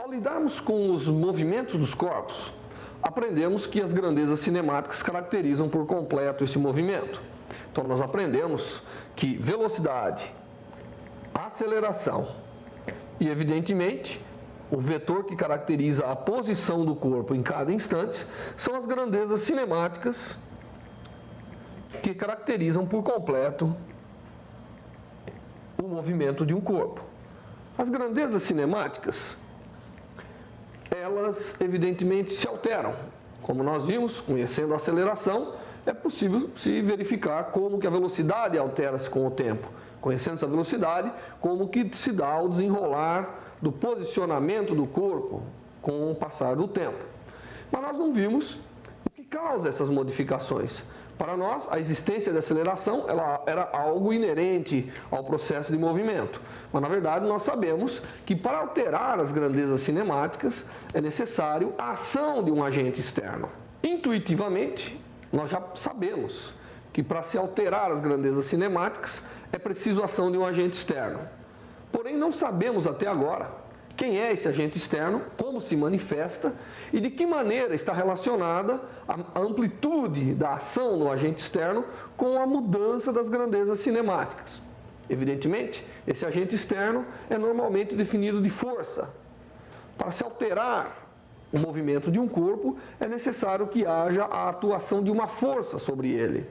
Ao lidarmos com os movimentos dos corpos, aprendemos que as grandezas cinemáticas caracterizam por completo esse movimento. Então nós aprendemos que velocidade, aceleração e, evidentemente, o vetor que caracteriza a posição do corpo em cada instante são as grandezas cinemáticas que caracterizam por completo o movimento de um corpo. As grandezas cinemáticas, elas evidentemente se alteram. Como nós vimos, conhecendo a aceleração, é possível se verificar como que a velocidade altera-se com o tempo. Conhecendo essa velocidade, como que se dá o desenrolar do posicionamento do corpo com o passar do tempo. Mas nós não vimos o que causa essas modificações. Para nós, a existência de aceleração ela era algo inerente ao processo de movimento. Mas, na verdade, nós sabemos que para alterar as grandezas cinemáticas é necessário a ação de um agente externo. Intuitivamente, nós já sabemos que para se alterar as grandezas cinemáticas é preciso a ação de um agente externo. Porém, não sabemos até agora quem é esse agente externo, como se manifesta e de que maneira está relacionada a amplitude da ação do agente externo com a mudança das grandezas cinemáticas. Evidentemente, esse agente externo é normalmente definido de força. Para se alterar o movimento de um corpo, é necessário que haja a atuação de uma força sobre ele.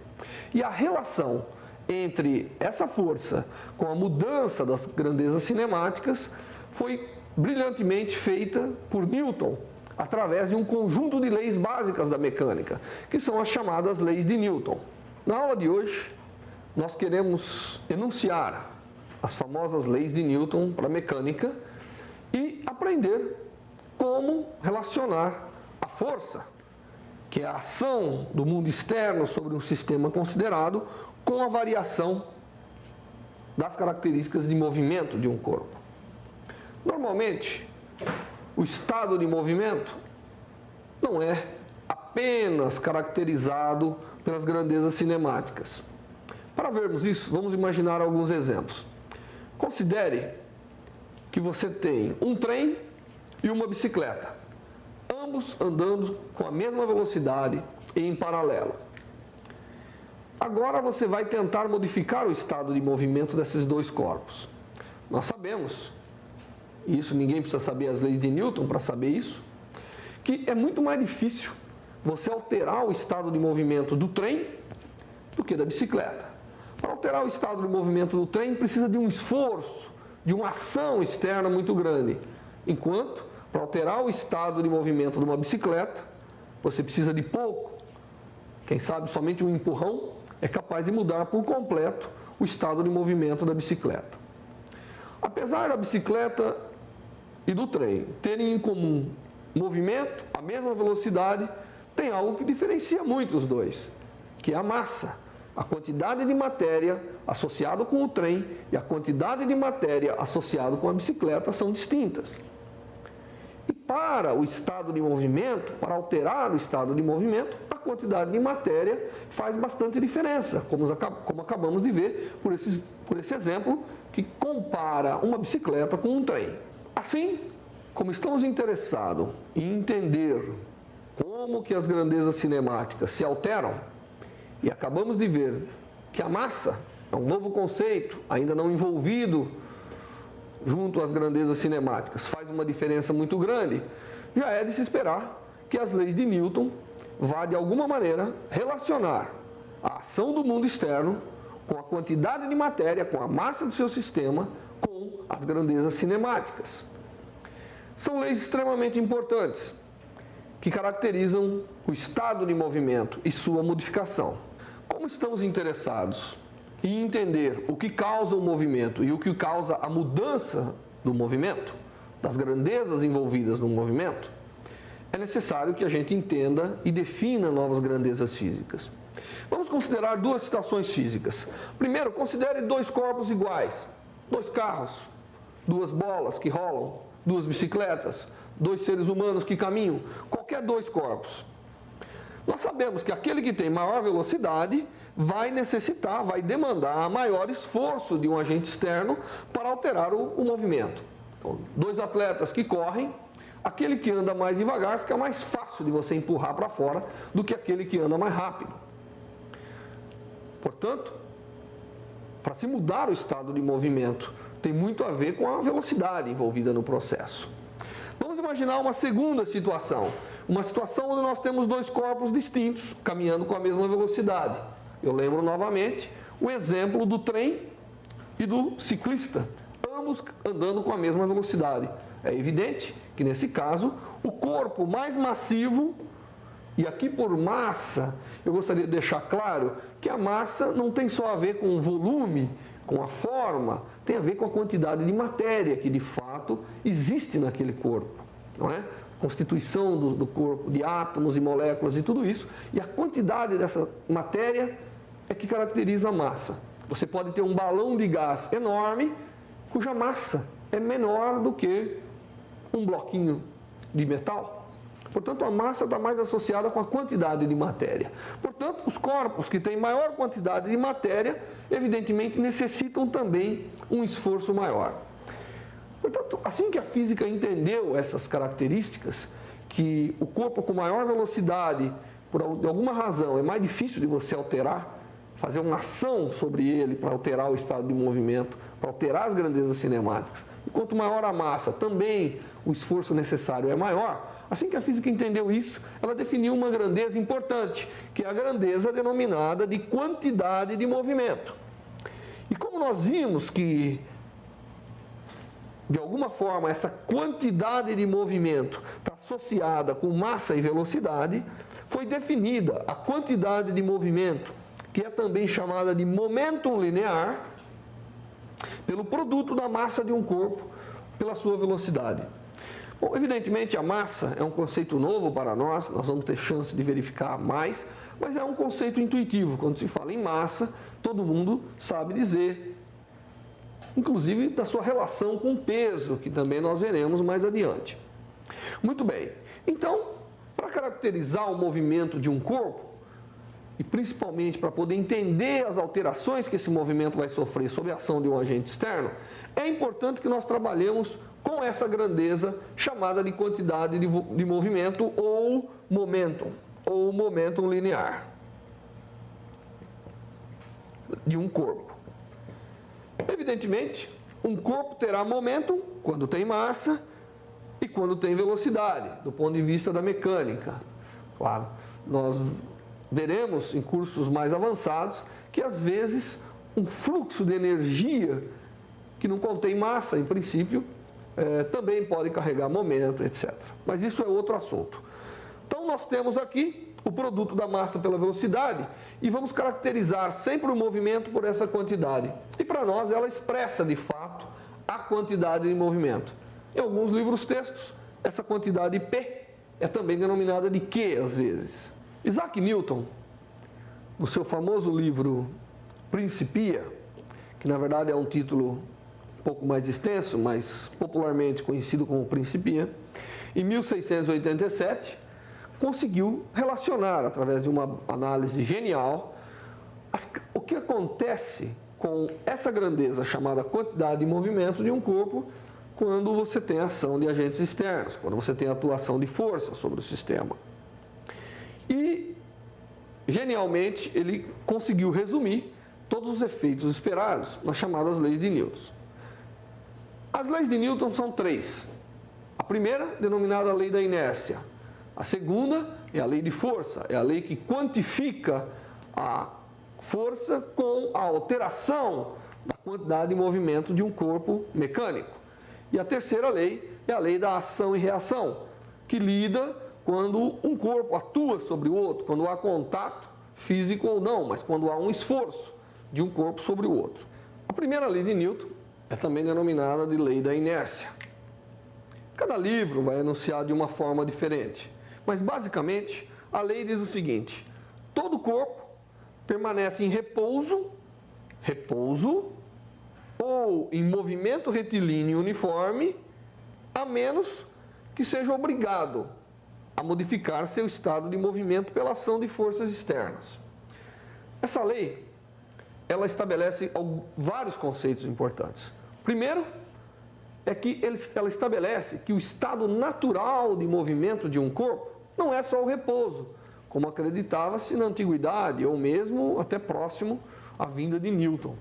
E a relação entre essa força com a mudança das grandezas cinemáticas foi brilhantemente feita por Newton, através de um conjunto de leis básicas da mecânica, que são as chamadas leis de Newton. Na aula de hoje, nós queremos enunciar as famosas leis de Newton para a mecânica e aprender como relacionar a força, que é a ação do mundo externo sobre um sistema considerado, com a variação das características de movimento de um corpo. Normalmente, o estado de movimento não é apenas caracterizado pelas grandezas cinemáticas. Para vermos isso, vamos imaginar alguns exemplos. Considere que você tem um trem e uma bicicleta, ambos andando com a mesma velocidade e em paralelo. Agora você vai tentar modificar o estado de movimento desses dois corpos. Nós sabemos, e isso ninguém precisa saber as leis de Newton para saber isso, que é muito mais difícil você alterar o estado de movimento do trem do que da bicicleta. Para alterar o estado de movimento do trem precisa de um esforço, de uma ação externa muito grande. Enquanto, para alterar o estado de movimento de uma bicicleta, você precisa de pouco. Quem sabe somente um empurrão é capaz de mudar por completo o estado de movimento da bicicleta. Apesar da bicicleta e do trem terem em comum movimento, a mesma velocidade, tem algo que diferencia muito os dois, que é a massa. A quantidade de matéria associada com o trem e a quantidade de matéria associada com a bicicleta são distintas. E para o estado de movimento, para alterar o estado de movimento, a quantidade de matéria faz bastante diferença, como acabamos de ver por esse exemplo que compara uma bicicleta com um trem. Assim, como estamos interessados em entender como que as grandezas cinemáticas se alteram, e acabamos de ver que a massa é um novo conceito, ainda não envolvido junto às grandezas cinemáticas, faz uma diferença muito grande, já é de se esperar que as leis de Newton vá de alguma maneira relacionar a ação do mundo externo com a quantidade de matéria, com a massa do seu sistema, com as grandezas cinemáticas. São leis extremamente importantes que caracterizam o estado de movimento e sua modificação. Como estamos interessados em entender o que causa o movimento e o que causa a mudança do movimento, das grandezas envolvidas no movimento, é necessário que a gente entenda e defina novas grandezas físicas. Vamos considerar duas situações físicas. Primeiro, considere dois corpos iguais, dois carros, duas bolas que rolam, duas bicicletas, dois seres humanos que caminham, qualquer dois corpos. Nós sabemos que aquele que tem maior velocidade vai demandar maior esforço de um agente externo para alterar o movimento. Então, dois atletas que correm, aquele que anda mais devagar fica mais fácil de você empurrar para fora do que aquele que anda mais rápido. Portanto, para se mudar o estado de movimento, tem muito a ver com a velocidade envolvida no processo. Vamos imaginar uma segunda situação. Uma situação onde nós temos dois corpos distintos, caminhando com a mesma velocidade. Eu lembro novamente o exemplo do trem e do ciclista, ambos andando com a mesma velocidade. É evidente que, nesse caso, o corpo mais massivo, e aqui por massa, eu gostaria de deixar claro que a massa não tem só a ver com o volume, com a forma, tem a ver com a quantidade de matéria que, de fato, existe naquele corpo, não é? Constituição do corpo, de átomos e moléculas e tudo isso, e a quantidade dessa matéria é que caracteriza a massa. Você pode ter um balão de gás enorme, cuja massa é menor do que um bloquinho de metal. Portanto, a massa está mais associada com a quantidade de matéria. Portanto, os corpos que têm maior quantidade de matéria, evidentemente, necessitam também um esforço maior. Portanto, assim que a física entendeu essas características, que o corpo com maior velocidade, por alguma razão, é mais difícil de você alterar, fazer uma ação sobre ele para alterar o estado de movimento, para alterar as grandezas cinemáticas. E quanto maior a massa, também o esforço necessário é maior. Assim que a física entendeu isso, ela definiu uma grandeza importante, que é a grandeza denominada de quantidade de movimento. E como nós vimos que, de alguma forma, essa quantidade de movimento está associada com massa e velocidade, foi definida a quantidade de movimento, que é também chamada de momento linear, pelo produto da massa de um corpo pela sua velocidade. Bom, evidentemente a massa é um conceito novo para nós vamos ter chance de verificar mais, mas é um conceito intuitivo. Quando se fala em massa, todo mundo sabe dizer, inclusive da sua relação com o peso, que também nós veremos mais adiante. Muito bem, então, para caracterizar o movimento de um corpo, e principalmente para poder entender as alterações que esse movimento vai sofrer sob a ação de um agente externo, é importante que nós trabalhemos com essa grandeza chamada de quantidade de movimento ou momentum linear de um corpo. Evidentemente, um corpo terá momentum quando tem massa e quando tem velocidade, do ponto de vista da mecânica. Claro, nós veremos em cursos mais avançados que, às vezes, um fluxo de energia que não contém massa, em princípio, também pode carregar momento, etc. Mas isso é outro assunto. Então, nós temos aqui o produto da massa pela velocidade e vamos caracterizar sempre o movimento por essa quantidade. E, para nós, ela expressa, de fato, a quantidade de movimento. Em alguns livros textos, essa quantidade P é também denominada de Q, às vezes. Isaac Newton, no seu famoso livro Principia, que na verdade é um título um pouco mais extenso, mas popularmente conhecido como Principia, em 1687, conseguiu relacionar, através de uma análise genial, o que acontece com essa grandeza chamada quantidade de movimento de um corpo quando você tem ação de agentes externos, quando você tem atuação de força sobre o sistema. E, genialmente, ele conseguiu resumir todos os efeitos esperados nas chamadas leis de Newton. As leis de Newton são três. A primeira, denominada lei da inércia. A segunda é a lei de força, é a lei que quantifica a força com a alteração da quantidade de movimento de um corpo mecânico. E a terceira lei é a lei da ação e reação, que lida quando um corpo atua sobre o outro, quando há contato físico ou não, mas quando há um esforço de um corpo sobre o outro. A primeira lei de Newton é também denominada de lei da inércia. Cada livro vai enunciar de uma forma diferente, mas basicamente a lei diz o seguinte: todo corpo permanece em repouso ou em movimento retilíneo uniforme, a menos que seja obrigado a modificar seu estado de movimento pela ação de forças externas. Essa lei, ela estabelece vários conceitos importantes. Primeiro, é que ela estabelece que o estado natural de movimento de um corpo não é só o repouso, como acreditava-se na antiguidade ou mesmo até próximo à vinda de Newton.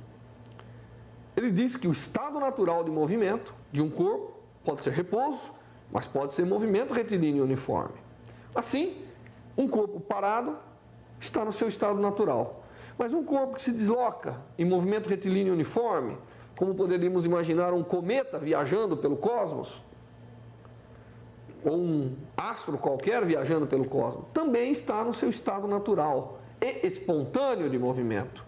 Ele diz que o estado natural de movimento de um corpo pode ser repouso, mas pode ser movimento retilíneo uniforme. Assim, um corpo parado está no seu estado natural, mas um corpo que se desloca em movimento retilíneo uniforme, como poderíamos imaginar um cometa viajando pelo cosmos, ou um astro qualquer viajando pelo cosmos, também está no seu estado natural e espontâneo de movimento.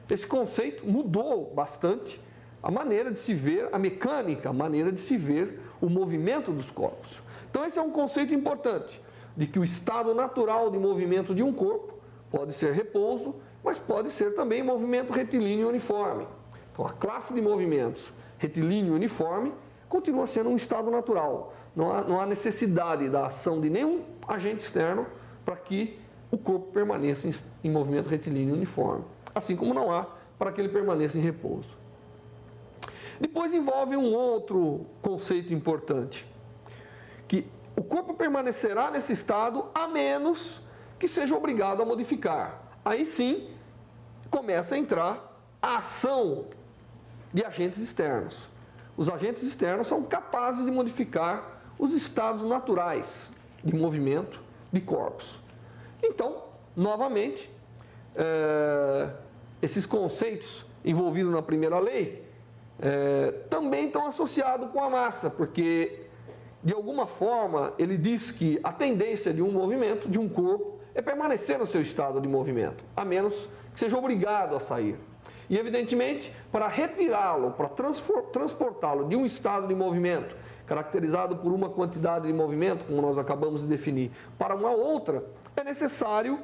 Esse conceito mudou bastante a maneira de se ver, a mecânica, a maneira de se ver o movimento dos corpos. Então esse é um conceito importante, de que o estado natural de movimento de um corpo pode ser repouso, mas pode ser também movimento retilíneo uniforme. Então a classe de movimentos retilíneo uniforme continua sendo um estado natural. Não há necessidade da ação de nenhum agente externo para que o corpo permaneça em movimento retilíneo uniforme, assim como não há para que ele permaneça em repouso. Depois envolve um outro conceito importante, que o corpo permanecerá nesse estado a menos que seja obrigado a modificar. Aí sim começa a entrar a ação de agentes externos. Os agentes externos são capazes de modificar os estados naturais de movimento de corpos. Então, novamente, esses conceitos envolvidos na primeira lei também estão associados com a massa, porque, de alguma forma, ele diz que a tendência de um movimento, de um corpo, é permanecer no seu estado de movimento, a menos que seja obrigado a sair. E, evidentemente, para retirá-lo, para transportá-lo de um estado de movimento, caracterizado por uma quantidade de movimento, como nós acabamos de definir, para uma outra, é necessário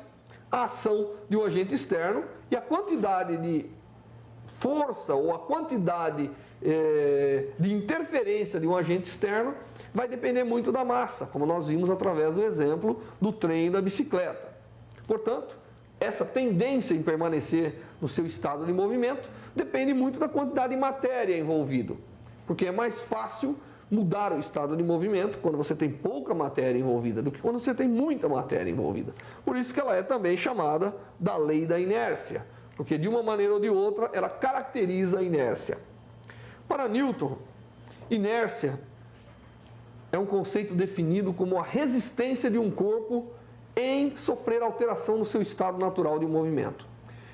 a ação de um agente externo e a quantidade de força ou a quantidade de interferência de um agente externo vai depender muito da massa, como nós vimos através do exemplo do trem e da bicicleta. Portanto, essa tendência em permanecer no seu estado de movimento depende muito da quantidade de matéria envolvida, porque é mais fácil mudar o estado de movimento quando você tem pouca matéria envolvida do que quando você tem muita matéria envolvida. Por isso que ela é também chamada da lei da inércia, porque de uma maneira ou de outra ela caracteriza a inércia. Para Newton, inércia é um conceito definido como a resistência de um corpo em sofrer alteração no seu estado natural de movimento.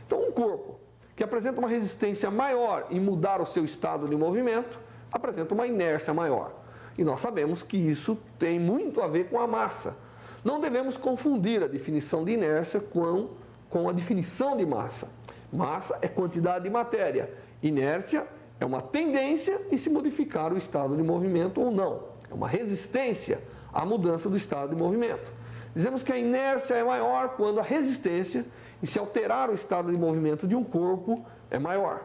Então, um corpo que apresenta uma resistência maior em mudar o seu estado de movimento, apresenta uma inércia maior. E nós sabemos que isso tem muito a ver com a massa. Não devemos confundir a definição de inércia com a definição de massa. Massa é quantidade de matéria. Inércia é uma tendência em se modificar o estado de movimento ou não. É uma resistência à mudança do estado de movimento. Dizemos que a inércia é maior quando a resistência em se alterar o estado de movimento de um corpo é maior.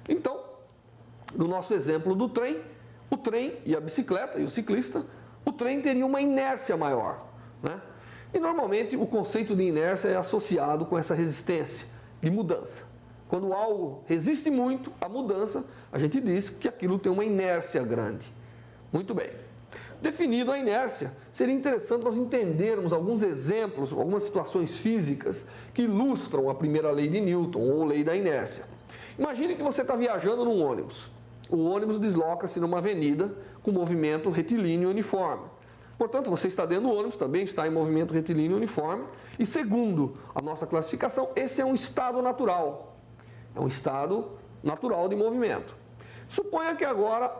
Então, no nosso exemplo do trem, o trem e a bicicleta e o ciclista, o trem teria uma inércia maior, né? E normalmente o conceito de inércia é associado com essa resistência de mudança. Quando algo resiste muito à mudança, a gente diz que aquilo tem uma inércia grande. Muito bem. Definido a inércia, seria interessante nós entendermos alguns exemplos, algumas situações físicas que ilustram a primeira lei de Newton, ou lei da inércia. Imagine que você está viajando num ônibus. O ônibus desloca-se numa avenida com movimento retilíneo uniforme. Portanto, você está dentro do ônibus, também está em movimento retilíneo uniforme. E segundo a nossa classificação, esse é um estado natural. É um estado natural de movimento. Suponha que agora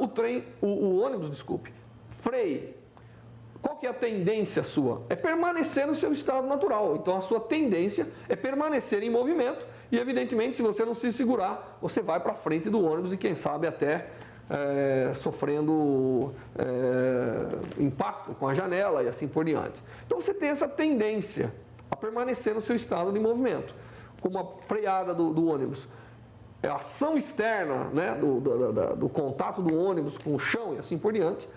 o ônibus, freie. Qual que é a tendência sua? É permanecer no seu estado natural. Então, a sua tendência é permanecer em movimento. E, evidentemente, se você não se segurar, você vai para frente do ônibus e, quem sabe, até sofrendo impacto com a janela e assim por diante. Então, você tem essa tendência a permanecer no seu estado de movimento. Como a freada do ônibus. É a ação externa, né, do contato do ônibus com o chão e assim por diante,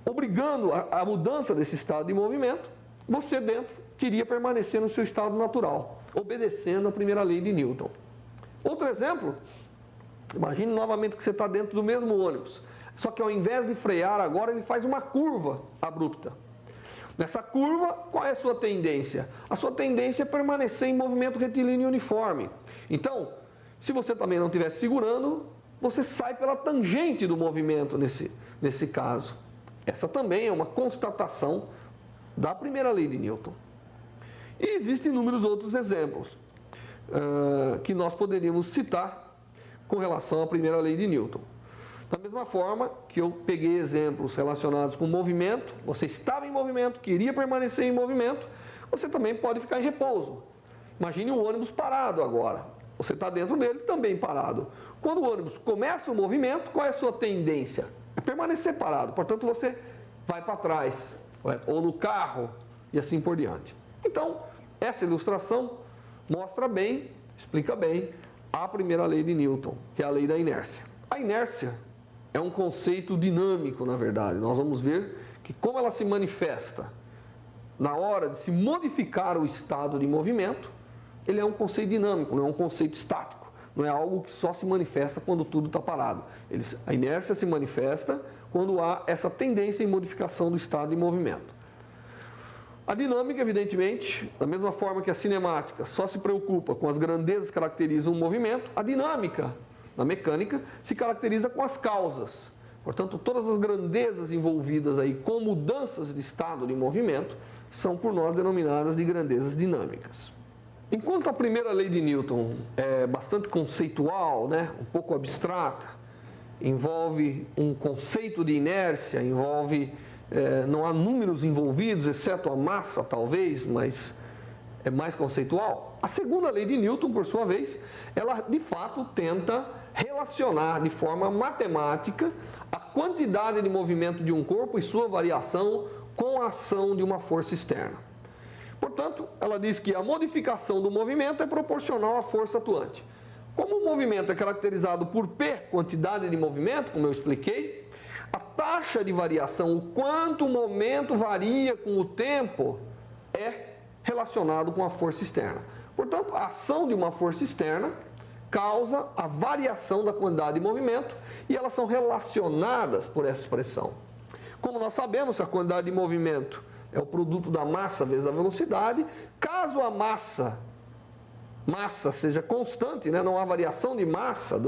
obrigando a mudança desse estado de movimento, você dentro queria permanecer no seu estado natural, obedecendo a primeira lei de Newton. Outro exemplo, imagine novamente que você está dentro do mesmo ônibus. só que ao invés de frear agora, ele faz uma curva abrupta. Nessa curva, qual é a sua tendência? A sua tendência é permanecer em movimento retilíneo uniforme. Então, se você também não estiver segurando, você sai pela tangente do movimento nesse caso. Essa também é uma constatação da primeira lei de Newton. E existem inúmeros outros exemplos que nós poderíamos citar com relação à primeira lei de Newton. Da mesma forma que eu peguei exemplos relacionados com movimento, você estava em movimento, queria permanecer em movimento, você também pode ficar em repouso. Imagine um ônibus parado agora. Você está dentro dele também parado. Quando o ônibus começa o movimento, qual é a sua tendência? É permanecer parado. Portanto, você vai para trás, ou no carro, e assim por diante. Então, essa ilustração mostra bem, explica bem, a primeira lei de Newton, que é a lei da inércia. A inércia é um conceito dinâmico, na verdade. Nós vamos ver que como ela se manifesta na hora de se modificar o estado de movimento, ele é um conceito dinâmico, não é um conceito estático. Não é algo que só se manifesta quando tudo está parado. A inércia se manifesta quando há essa tendência em modificação do estado de movimento. A dinâmica, evidentemente, da mesma forma que a cinemática só se preocupa com as grandezas que caracterizam o movimento, a dinâmica na mecânica se caracteriza com as causas. Portanto, todas as grandezas envolvidas aí com mudanças de estado de movimento são por nós denominadas de grandezas dinâmicas. Enquanto a primeira lei de Newton é bastante conceitual, um pouco abstrata, envolve um conceito de inércia, não há números envolvidos, exceto a massa talvez, mas é mais conceitual. A segunda lei de Newton, por sua vez, ela de fato tenta relacionar de forma matemática a quantidade de movimento de um corpo e sua variação com a ação de uma força externa. Portanto, ela diz que a modificação do movimento é proporcional à força atuante. Como o movimento é caracterizado por P, quantidade de movimento, como eu expliquei, a taxa de variação, o quanto o momento varia com o tempo, é relacionado com a força externa. Portanto, a ação de uma força externa causa a variação da quantidade de movimento e elas são relacionadas por essa expressão. Como nós sabemos, a quantidade de movimento é o produto da massa vezes a velocidade. Caso a massa seja constante, não há variação de massa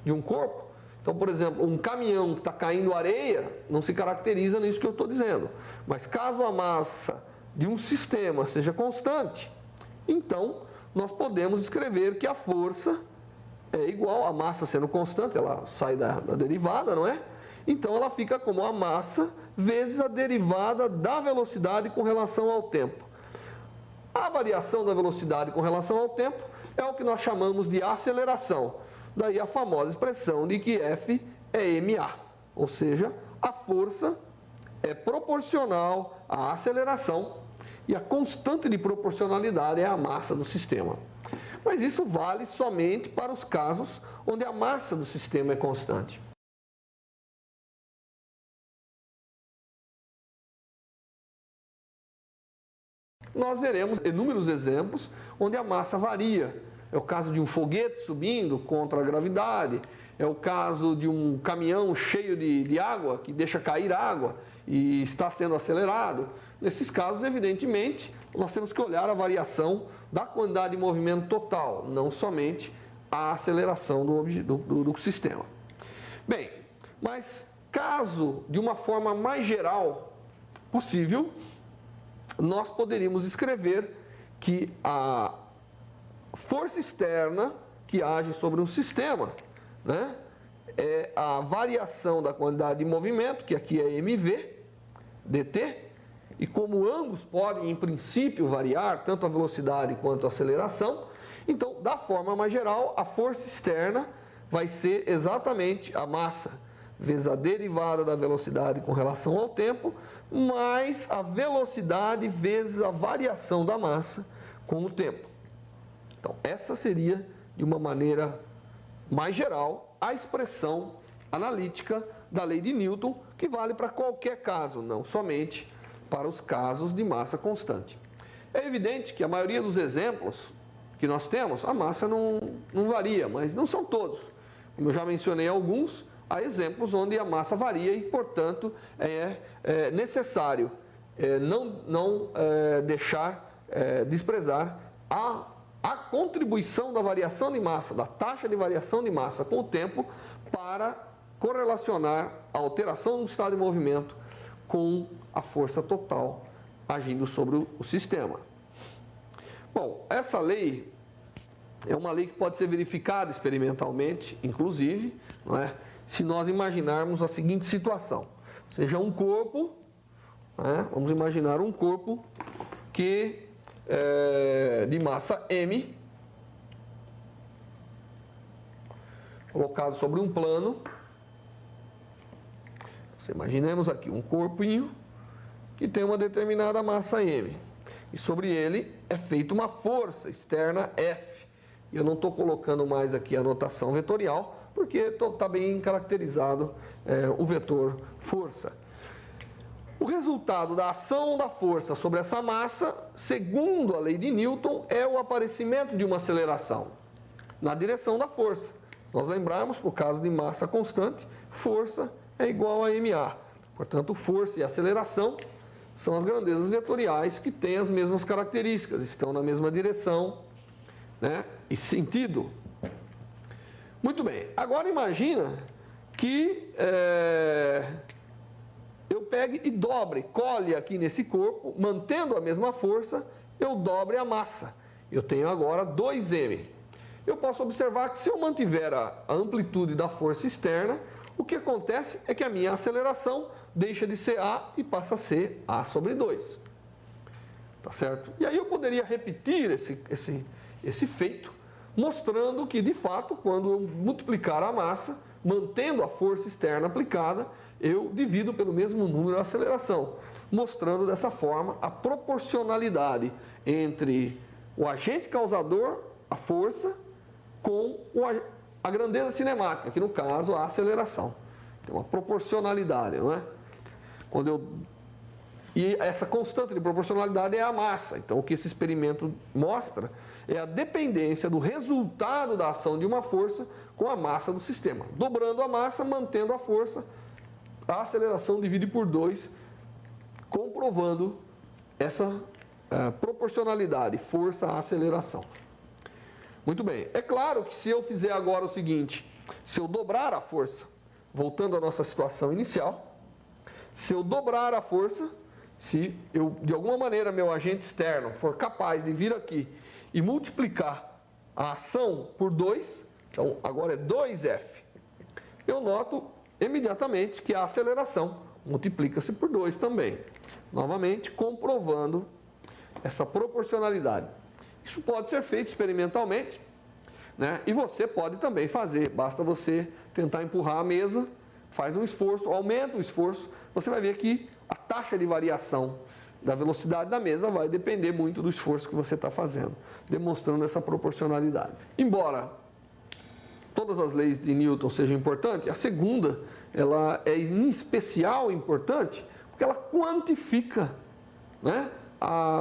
de um corpo. Então, por exemplo, um caminhão que está caindo areia não se caracteriza nisso que eu estou dizendo. Mas caso a massa de um sistema seja constante, então nós podemos escrever que a força é igual a massa sendo constante, ela sai da derivada, não é? Então ela fica como a massa vezes a derivada da velocidade com relação ao tempo. A variação da velocidade com relação ao tempo é o que nós chamamos de aceleração. Daí a famosa expressão de que F é ma, ou seja, a força é proporcional à aceleração e a constante de proporcionalidade é a massa do sistema. Mas isso vale somente para os casos onde a massa do sistema é constante. Nós veremos inúmeros exemplos onde a massa varia. É o caso de um foguete subindo contra a gravidade, é o caso de um caminhão cheio de água, que deixa cair água e está sendo acelerado. Nesses casos, evidentemente, nós temos que olhar a variação da quantidade de movimento total, não somente a aceleração do sistema. Bem, mas caso de uma forma mais geral possível, nós poderíamos escrever que a força externa que age sobre um sistema, é a variação da quantidade de movimento, que aqui é mv, dt, e como ambos podem, em princípio, variar, tanto a velocidade quanto a aceleração, então, da forma mais geral, a força externa vai ser exatamente a massa vezes a derivada da velocidade com relação ao tempo, mais a velocidade vezes a variação da massa com o tempo. Então, essa seria, de uma maneira mais geral, a expressão analítica da lei de Newton, que vale para qualquer caso, não somente para os casos de massa constante. É evidente que a maioria dos exemplos que nós temos, a massa não varia, mas não são todos. Como eu já mencionei alguns, há exemplos onde a massa varia e, portanto, é necessário não desprezar a contribuição da variação de massa, da taxa de variação de massa com o tempo, para correlacionar a alteração do estado de movimento com a força total agindo sobre o sistema. Bom, essa lei é uma lei que pode ser verificada experimentalmente, inclusive, não é? Se nós imaginarmos a seguinte situação, seja um corpo, né? Vamos imaginar um corpo que de massa M, colocado sobre um plano. Imaginemos aqui um corpinho que tem uma determinada massa M. E sobre ele é feita uma força externa F. Eu não estou colocando mais aqui a notação vetorial, porque está bem caracterizado o vetor força. O resultado da ação da força sobre essa massa, segundo a lei de Newton, é o aparecimento de uma aceleração na direção da força. Nós lembrarmos, por caso de massa constante, força é igual a ma. Portanto, força e aceleração são as grandezas vetoriais que têm as mesmas características, estão na mesma direção, né, e sentido. Muito bem, agora imagina que eu pegue e colhe aqui nesse corpo, mantendo a mesma força, eu dobre a massa. Eu tenho agora 2m. Eu posso observar que se eu mantiver a amplitude da força externa, o que acontece é que a minha aceleração deixa de ser A e passa a ser A sobre 2. Tá certo? E aí eu poderia repetir esse feito, mostrando que, de fato, quando eu multiplicar a massa, mantendo a força externa aplicada, eu divido pelo mesmo número a aceleração, mostrando dessa forma a proporcionalidade entre o agente causador, a força, com a grandeza cinemática, que no caso a aceleração. Tem uma proporcionalidade, não é? E essa constante de proporcionalidade é a massa. Então, o que esse experimento mostra é a dependência do resultado da ação de uma força com a massa do sistema. Dobrando a massa, mantendo a força, a aceleração divide por 2, comprovando essa proporcionalidade, força-aceleração. Muito bem. É claro que se eu fizer agora o seguinte, se eu dobrar a força, voltando à nossa situação inicial, se eu dobrar a força, se eu, de alguma maneira, meu agente externo for capaz de vir aqui e multiplicar a ação por 2, então agora é 2F, eu noto imediatamente que a aceleração multiplica-se por 2 também. Novamente, comprovando essa proporcionalidade. Isso pode ser feito experimentalmente, né? E você pode também fazer. Basta você tentar empurrar a mesa, faz um esforço, aumenta o esforço, você vai ver que a taxa de variação da velocidade da mesa vai depender muito do esforço que você está fazendo, demonstrando essa proporcionalidade. Embora todas as leis de Newton sejam importantes, a segunda, ela é em especial importante, porque ela quantifica, né,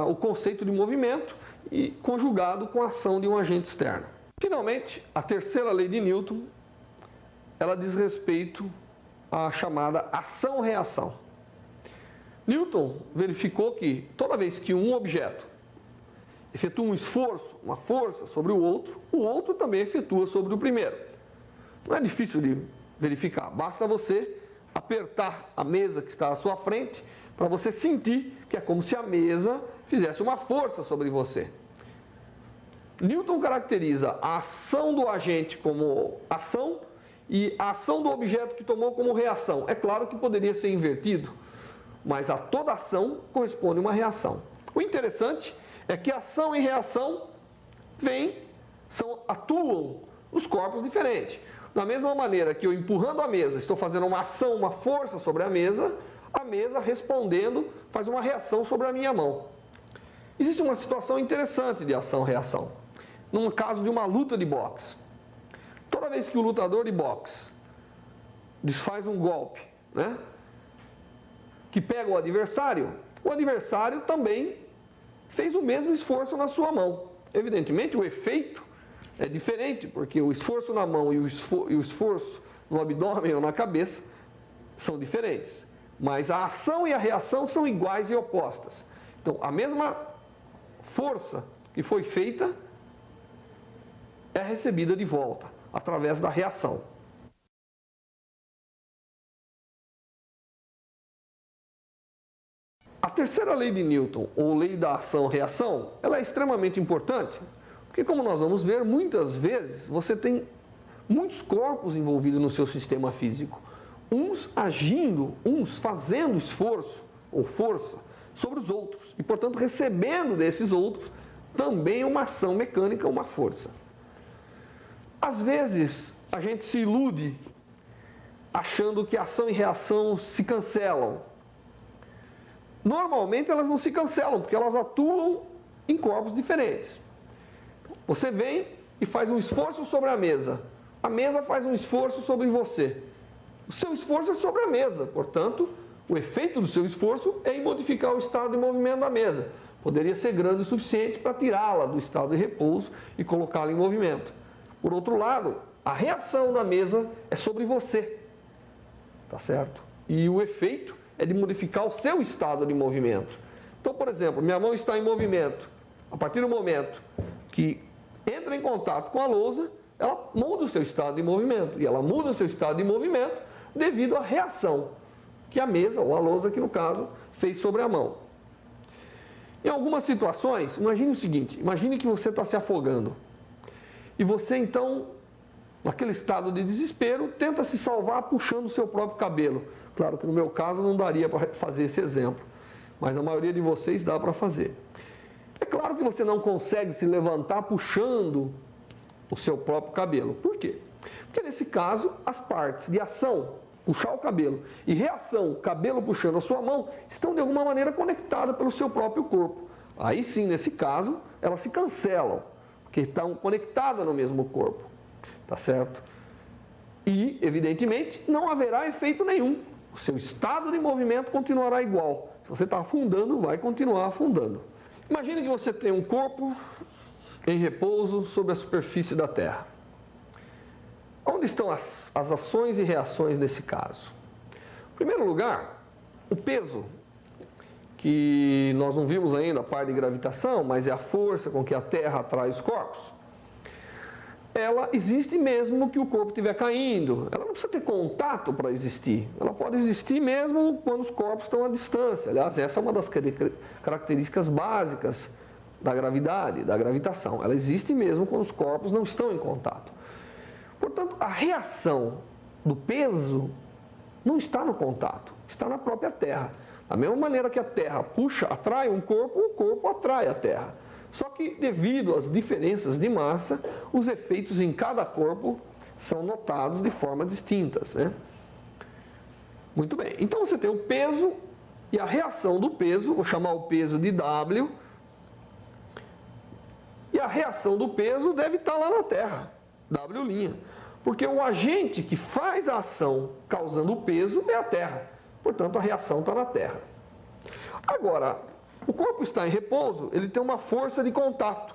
o conceito de movimento e conjugado com a ação de um agente externo. Finalmente, a terceira lei de Newton, ela diz respeito à chamada ação-reação. Newton verificou que toda vez que um objeto efetua um esforço, uma força sobre o outro também efetua sobre o primeiro. Não é difícil de verificar, basta você apertar a mesa que está à sua frente para você sentir que é como se a mesa fizesse uma força sobre você. Newton caracteriza a ação do agente como ação e a ação do objeto que tomou como reação. É claro que poderia ser invertido, mas a toda ação corresponde uma reação. O interessante é que ação e reação atuam nos corpos diferentes. Da mesma maneira que eu empurrando a mesa, estou fazendo uma ação, uma força sobre a mesa respondendo faz uma reação sobre a minha mão. Existe uma situação interessante de ação-reação. Num caso de uma luta de boxe. Toda vez que o lutador de boxe desfaz um golpe, né, que pega o adversário também fez o mesmo esforço na sua mão. Evidentemente, o efeito é diferente, porque o esforço na mão e o esforço no abdômen ou na cabeça, são diferentes. Mas a ação e a reação são iguais e opostas. Então, a mesma força que foi feita é recebida de volta, através da reação. A terceira lei de Newton, ou lei da ação-reação, ela é extremamente importante, porque como nós vamos ver, muitas vezes você tem muitos corpos envolvidos no seu sistema físico, uns agindo, uns fazendo esforço ou força sobre os outros, e portanto recebendo desses outros também uma ação mecânica, uma força. Às vezes a gente se ilude achando que ação e reação se cancelam. Normalmente elas não se cancelam, porque elas atuam em corpos diferentes. Você vem e faz um esforço sobre a mesa faz um esforço sobre você. O seu esforço é sobre a mesa, portanto, o efeito do seu esforço é em modificar o estado de movimento da mesa. Poderia ser grande o suficiente para tirá-la do estado de repouso e colocá-la em movimento. Por outro lado, a reação da mesa é sobre você, tá certo? E o efeito é de modificar o seu estado de movimento. Então, por exemplo, minha mão está em movimento. A partir do momento que entra em contato com a lousa, ela muda o seu estado de movimento. E ela muda o seu estado de movimento devido à reação que a mesa, ou a lousa aqui no caso, fez sobre a mão. Em algumas situações, imagine o seguinte, imagine que você está se afogando. E você então, naquele estado de desespero, tenta se salvar puxando o seu próprio cabelo. Claro que no meu caso não daria para fazer esse exemplo, mas a maioria de vocês dá para fazer. É claro que você não consegue se levantar puxando o seu próprio cabelo. Por quê? Porque nesse caso, as partes de ação, puxar o cabelo, e reação, cabelo puxando a sua mão, estão de alguma maneira conectadas pelo seu próprio corpo. Aí sim, nesse caso, elas se cancelam, porque estão conectadas no mesmo corpo. Tá certo? E, evidentemente, não haverá efeito nenhum. O seu estado de movimento continuará igual. Se você está afundando, vai continuar afundando. Imagine que você tem um corpo em repouso sobre a superfície da Terra. Onde estão as ações e reações nesse caso? Em primeiro lugar, o peso, que nós não vimos ainda a parte de gravitação, mas é a força com que a Terra atrai os corpos. Ela existe mesmo que o corpo estiver caindo. Ela não precisa ter contato para existir. Ela pode existir mesmo quando os corpos estão à distância. Aliás, essa é uma das características básicas da gravidade, da gravitação. Ela existe mesmo quando os corpos não estão em contato. Portanto, a reação do peso não está no contato, está na própria Terra. Da mesma maneira que a Terra puxa, atrai um corpo, o corpo atrai a Terra. Só que, devido às diferenças de massa, os efeitos em cada corpo são notados de formas distintas, né? Muito bem. Então, você tem o peso e a reação do peso, vou chamar o peso de W, e a reação do peso deve estar lá na Terra, W', porque o agente que faz a ação causando o peso é a Terra. Portanto, a reação está na Terra. Agora, o corpo está em repouso, ele tem uma força de contato.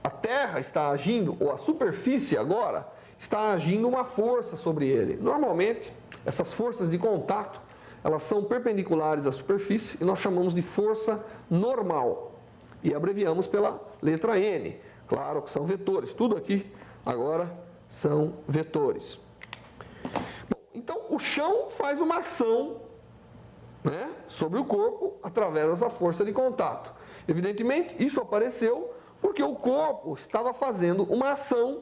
A Terra está agindo, ou a superfície agora, está agindo uma força sobre ele. Normalmente, essas forças de contato, elas são perpendiculares à superfície e nós chamamos de força normal. E abreviamos pela letra N. Claro que são vetores. Tudo aqui agora são vetores. Bom, então, o chão faz uma ação, né, sobre o corpo através dessa força de contato. Evidentemente, isso apareceu porque o corpo estava fazendo uma ação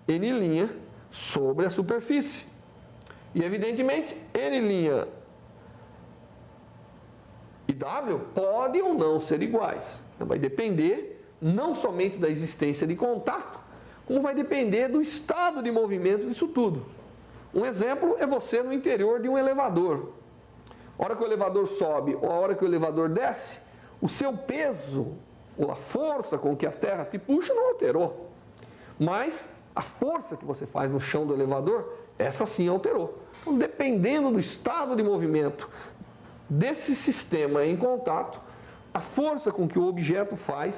N' sobre a superfície. E, evidentemente, N' e W podem ou não ser iguais. Vai depender não somente da existência de contato, como vai depender do estado de movimento disso tudo. Um exemplo é você no interior de um elevador. A hora que o elevador sobe ou a hora que o elevador desce, o seu peso ou a força com que a Terra te puxa não alterou. Mas a força que você faz no chão do elevador, essa sim alterou. Então, dependendo do estado de movimento desse sistema em contato, a força com que o objeto faz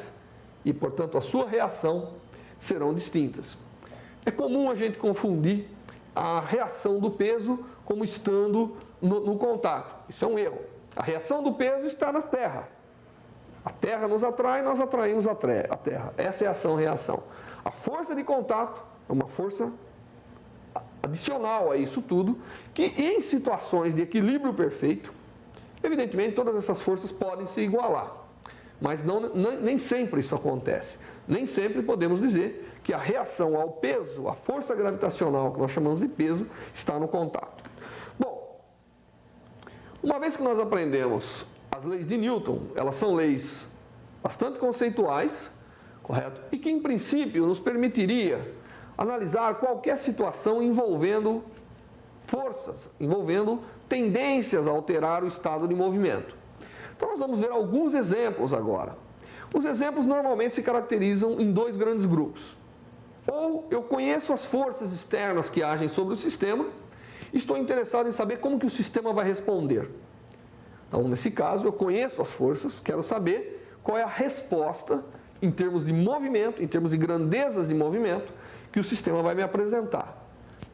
e, portanto, a sua reação serão distintas. É comum a gente confundir a reação do peso como estando no contato. Isso é um erro. A reação do peso está na Terra. A Terra nos atrai, nós atraímos a Terra. Essa é a ação-reação. A força de contato é uma força adicional a isso tudo, que em situações de equilíbrio perfeito, evidentemente todas essas forças podem se igualar. Mas nem sempre isso acontece. Nem sempre podemos dizer que a reação ao peso, a força gravitacional, que nós chamamos de peso, está no contato. Bom, uma vez que nós aprendemos as leis de Newton, elas são leis bastante conceituais, correto? E que, em princípio, nos permitiria analisar qualquer situação envolvendo forças, envolvendo tendências a alterar o estado de movimento. Então, nós vamos ver alguns exemplos agora. Os exemplos normalmente se caracterizam em dois grandes grupos. Ou eu conheço as forças externas que agem sobre o sistema e estou interessado em saber como que o sistema vai responder. Então, nesse caso, eu conheço as forças, quero saber qual é a resposta em termos de movimento, em termos de grandezas de movimento, que o sistema vai me apresentar.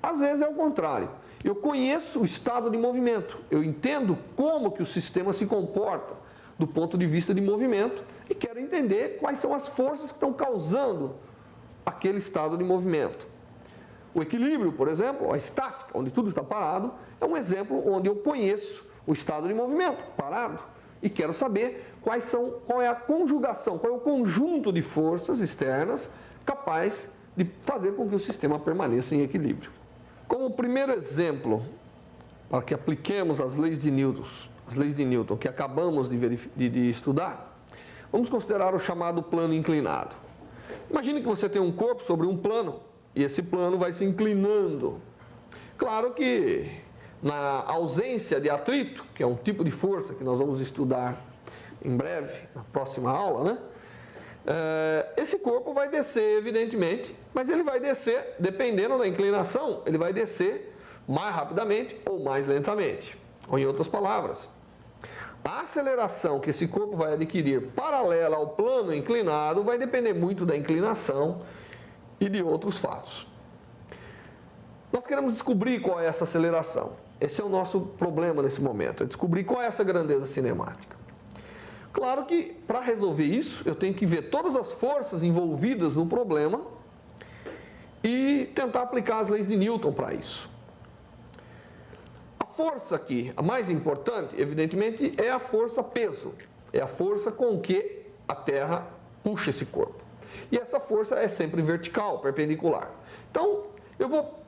Às vezes é o contrário. Eu conheço o estado de movimento, eu entendo como que o sistema se comporta do ponto de vista de movimento e quero entender quais são as forças que estão causando aquele estado de movimento. O equilíbrio, por exemplo, a estática, onde tudo está parado, é um exemplo onde eu conheço o estado de movimento, parado, e quero saber qual é a conjugação, qual é o conjunto de forças externas capaz de fazer com que o sistema permaneça em equilíbrio. Como primeiro exemplo, para que apliquemos as leis de Newton que acabamos de estudar, vamos considerar o chamado plano inclinado. Imagine que você tem um corpo sobre um plano e esse plano vai se inclinando. Claro que na ausência de atrito, que é um tipo de força que nós vamos estudar em breve, na próxima aula, né? Esse corpo vai descer, evidentemente, mas ele vai descer, dependendo da inclinação, ele vai descer mais rapidamente ou mais lentamente. Ou em outras palavras, a aceleração que esse corpo vai adquirir paralela ao plano inclinado vai depender muito da inclinação e de outros fatos. Nós queremos descobrir qual é essa aceleração. Esse é o nosso problema nesse momento, é descobrir qual é essa grandeza cinemática. Claro que, para resolver isso, eu tenho que ver todas as forças envolvidas no problema e tentar aplicar as leis de Newton para isso. A força aqui, a mais importante, evidentemente, é a força peso. É a força com que a Terra puxa esse corpo. E essa força é sempre vertical, perpendicular. Então, eu vou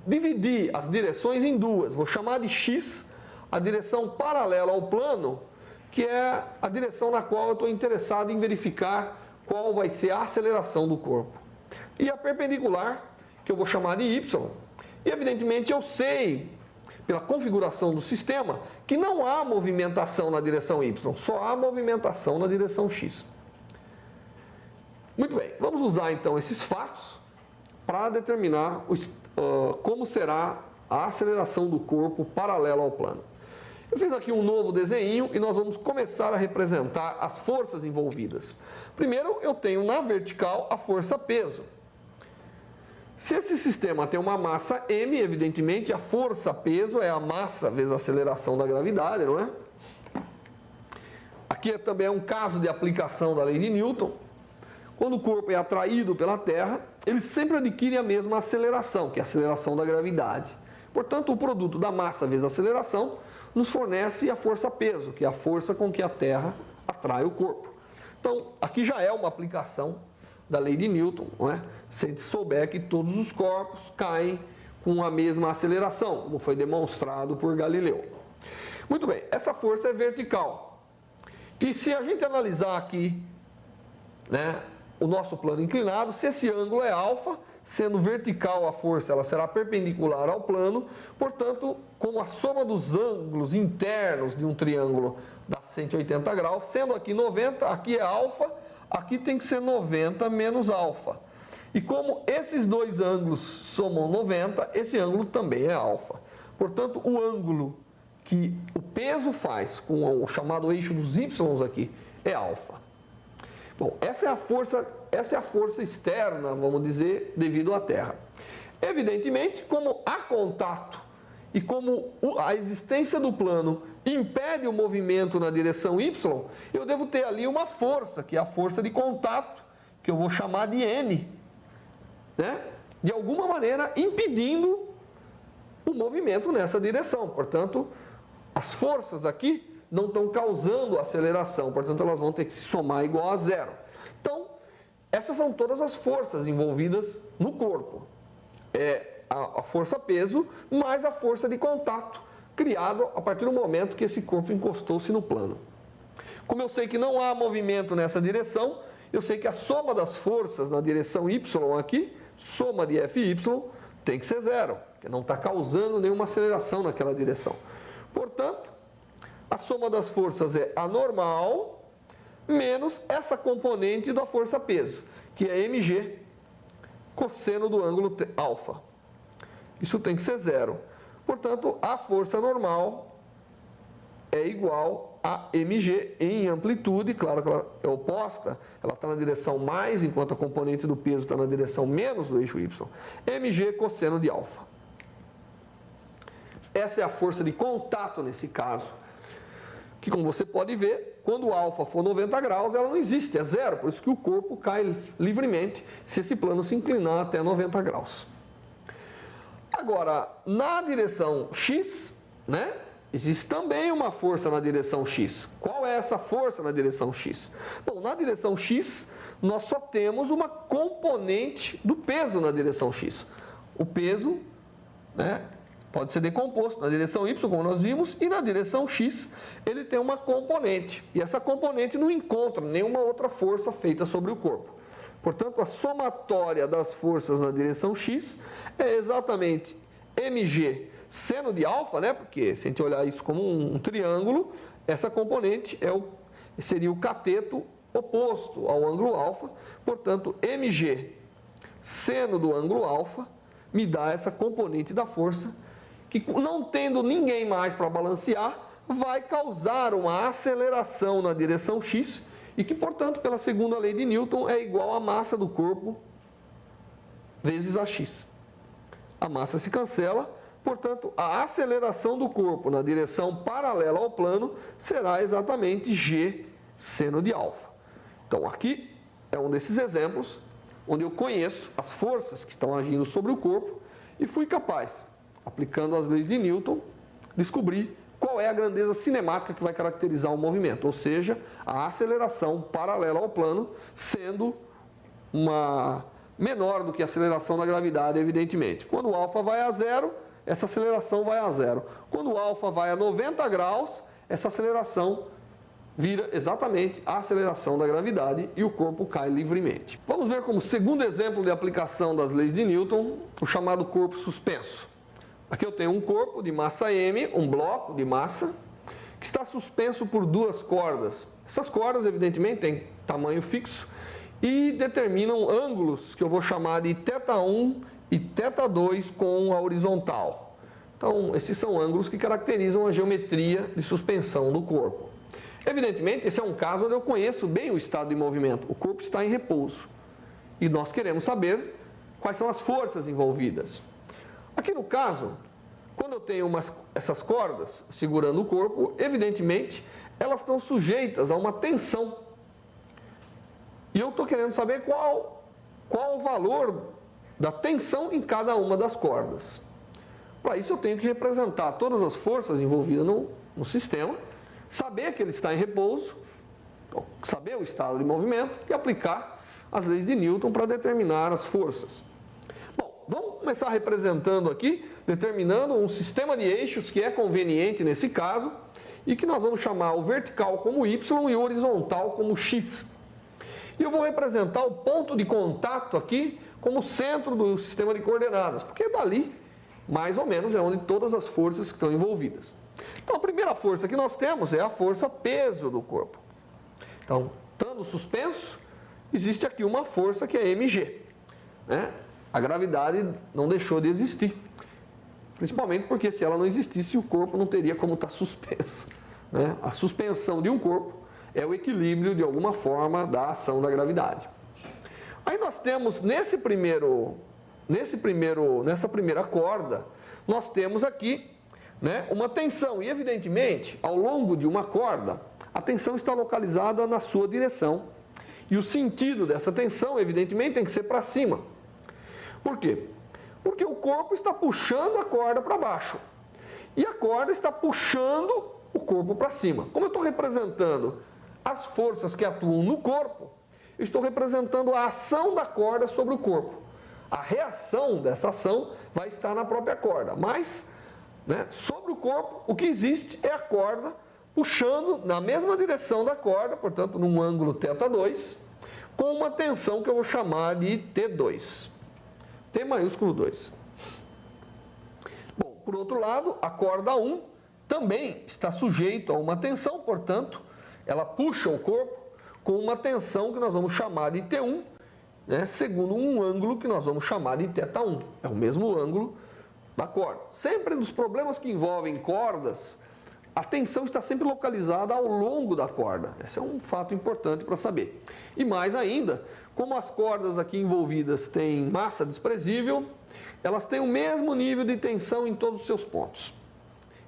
dividir as direções em duas. Vou chamar de x a direção paralela ao plano, que é a direção na qual eu estou interessado em verificar qual vai ser a aceleração do corpo. E a perpendicular, que eu vou chamar de y. E, evidentemente, eu sei, pela configuração do sistema, que não há movimentação na direção y, só há movimentação na direção x. Muito bem, vamos usar então esses fatos para determinar como será a aceleração do corpo paralela ao plano. Eu fiz aqui um novo desenho e nós vamos começar a representar as forças envolvidas. Primeiro, eu tenho na vertical a força peso. Se esse sistema tem uma massa m, evidentemente a força peso é a massa vezes a aceleração da gravidade, não é? Aqui também é um caso de aplicação da lei de Newton. Quando o corpo é atraído pela Terra, ele sempre adquire a mesma aceleração, que é a aceleração da gravidade. Portanto, o produto da massa vezes a aceleração nos fornece a força peso, que é a força com que a Terra atrai o corpo. Então, aqui já é uma aplicação da lei de Newton, não é? Se a gente souber que todos os corpos caem com a mesma aceleração, como foi demonstrado por Galileu. Muito bem, essa força é vertical. E se a gente analisar aqui, né, o nosso plano inclinado, se esse ângulo é alfa, sendo vertical a força, ela será perpendicular ao plano, portanto, como a soma dos ângulos internos de um triângulo dá 180 graus, sendo aqui 90, aqui é alfa, aqui tem que ser 90 menos alfa. E como esses dois ângulos somam 90, esse ângulo também é alfa. Portanto, o ângulo que o peso faz com o chamado eixo dos y aqui é alfa. Bom, essa é a força externa, vamos dizer, devido à Terra. Evidentemente, como há contato e como a existência do plano impede o movimento na direção Y, eu devo ter ali uma força, que é a força de contato, que eu vou chamar de N, né? De alguma maneira impedindo o movimento nessa direção. Portanto, as forças aqui não estão causando aceleração, portanto elas vão ter que se somar igual a zero. Então, essas são todas as forças envolvidas no corpo. É a força-peso mais a força de contato, criado a partir do momento que esse corpo encostou-se no plano. Como eu sei que não há movimento nessa direção, eu sei que a soma das forças na direção Y aqui, soma de Fy, tem que ser zero, porque não está causando nenhuma aceleração naquela direção. Portanto, a soma das forças é a normal menos essa componente da força-peso, que é mg, cosseno do ângulo alfa. Isso tem que ser zero. Portanto, a força normal é igual a mg em amplitude, claro que ela é oposta, ela está na direção mais, enquanto a componente do peso está na direção menos do eixo y. mg cosseno de alfa. Essa é a força de contato nesse caso, que como você pode ver, quando o alfa for 90 graus, ela não existe, é zero, por isso que o corpo cai livremente se esse plano se inclinar até 90 graus. Agora, na direção x, né, existe também uma força na direção x. Qual é essa força na direção x? Bom, na direção x, nós só temos uma componente do peso na direção x. O peso, né, pode ser decomposto na direção y, como nós vimos, e na direção x ele tem uma componente. E essa componente não encontra nenhuma outra força feita sobre o corpo. Portanto, a somatória das forças na direção x é exatamente mg seno de alfa, né? Porque se a gente olhar isso como um triângulo, essa componente seria o cateto oposto ao ângulo alfa. Portanto, mg seno do ângulo alfa me dá essa componente da força, que não tendo ninguém mais para balancear, vai causar uma aceleração na direção x, e que, portanto, pela segunda lei de Newton, é igual à massa do corpo vezes AX. A massa se cancela, portanto, a aceleração do corpo na direção paralela ao plano será exatamente g seno de alfa. Então, aqui é um desses exemplos onde eu conheço as forças que estão agindo sobre o corpo e fui capaz, aplicando as leis de Newton, descobrir qual é a grandeza cinemática que vai caracterizar o movimento, ou seja, a aceleração paralela ao plano sendo uma menor do que a aceleração da gravidade, evidentemente. Quando o alfa vai a zero, essa aceleração vai a zero. Quando o alfa vai a 90 graus, essa aceleração vira exatamente a aceleração da gravidade e o corpo cai livremente. Vamos ver como segundo exemplo de aplicação das leis de Newton, o chamado corpo suspenso. Aqui eu tenho um corpo de massa m, um bloco de massa, que está suspenso por duas cordas. Essas cordas, evidentemente, têm tamanho fixo e determinam ângulos que eu vou chamar de θ1 e θ2 com a horizontal. Então, esses são ângulos que caracterizam a geometria de suspensão do corpo. Evidentemente, esse é um caso onde eu conheço bem o estado de movimento. O corpo está em repouso e nós queremos saber quais são as forças envolvidas. Aqui no caso, quando eu tenho essas cordas segurando o corpo, evidentemente, elas estão sujeitas a uma tensão. E eu estou querendo saber qual o valor da tensão em cada uma das cordas. Para isso eu tenho que representar todas as forças envolvidas no sistema, saber que ele está em repouso, saber o estado de movimento e aplicar as leis de Newton para determinar as forças. Vamos começar representando aqui, determinando um sistema de eixos que é conveniente nesse caso e que nós vamos chamar o vertical como y e o horizontal como x. E eu vou representar o ponto de contato aqui como centro do sistema de coordenadas, porque dali, mais ou menos, é onde todas as forças estão envolvidas. Então, a primeira força que nós temos é a força peso do corpo. Então, estando suspenso, existe aqui uma força que é mg, né? A gravidade não deixou de existir, principalmente porque se ela não existisse, o corpo não teria como estar suspenso, né? A suspensão de um corpo é o equilíbrio, de alguma forma, da ação da gravidade. Aí nós temos, nesse primeiro nessa primeira corda, nós temos aqui, né, uma tensão. E, evidentemente, ao longo de uma corda, a tensão está localizada na sua direção. E o sentido dessa tensão, evidentemente, tem que ser para cima. Por quê? Porque o corpo está puxando a corda para baixo. E a corda está puxando o corpo para cima. Como eu estou representando as forças que atuam no corpo, eu estou representando a ação da corda sobre o corpo. A reação dessa ação vai estar na própria corda. Mas, né, sobre o corpo, o que existe é a corda puxando na mesma direção da corda, portanto, num ângulo θ2, com uma tensão que eu vou chamar de T2. T maiúsculo 2. Bom, por outro lado, a corda 1 também está sujeita a uma tensão, portanto, ela puxa o corpo com uma tensão que nós vamos chamar de T1, né, segundo um ângulo que nós vamos chamar de θ1. É o mesmo ângulo da corda. Sempre nos problemas que envolvem cordas, a tensão está sempre localizada ao longo da corda. Esse é um fato importante para saber. E mais ainda, como as cordas aqui envolvidas têm massa desprezível, elas têm o mesmo nível de tensão em todos os seus pontos.